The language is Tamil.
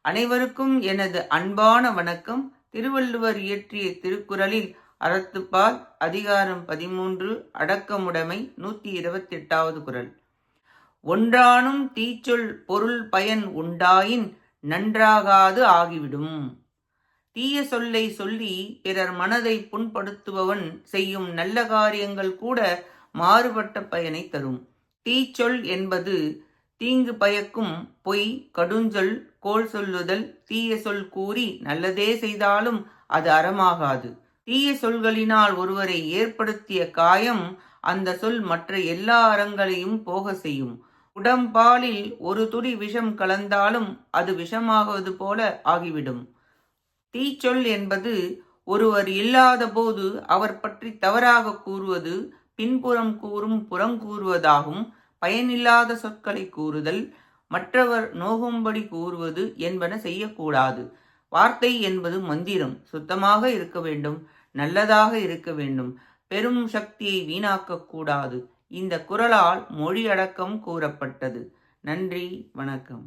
அனைவருக்கும் எனது அன்பான வணக்கம். திருவள்ளுவர் இயற்றிய திருக்குறளில் அறத்துப்பால் அதிகாரம் 13 அடக்கமுடைமை 128வது குறள். ஒன்றானும் தீச்சொல் பொருள் பயன் உண்டாயின் நன்றாகாது ஆகிவிடும். தீய சொல்லை சொல்லி பிறர் மனதை புண்படுத்துபவன் செய்யும் நல்ல காரியங்கள் கூட மாறுபட்ட பயனை தரும். தீச்சொல் என்பது தீங்கு பயக்கும் பொய், கடுஞ்சொல், கோள் சொல்லுதல். தீய சொல் கூறி நல்லதே செய்தாலும் அது அறமாகாது. தீய சொல்களினால் ஒருவரை ஏற்படுத்திய காயம் அந்த சொல் மற்ற எல்லா அறங்களையும் போக செய்யும். உடம்பாலில் ஒரு துளி விஷம் கலந்தாலும் அது விஷமாகுவது போல ஆகிவிடும். தீச்சொல் என்பது ஒருவர் இல்லாத போது அவர் பற்றி தவறாக கூறுவது, பின்புறம் கூறும் புறங்கூறுவதாகும். பயனில்லாத சொற்களை கூறுதல், மற்றவர் நோகும்படி கூறுவது என்பன செய்யக்கூடாது. வார்த்தை என்பது மந்திரம். சுத்தமாக இருக்க வேண்டும், நல்லதாக இருக்க வேண்டும். பெரும் சக்தியை வீணாக்கக்கூடாது. இந்த குறளால் மொழி அடக்கம் கூறப்பட்டது. நன்றி, வணக்கம்.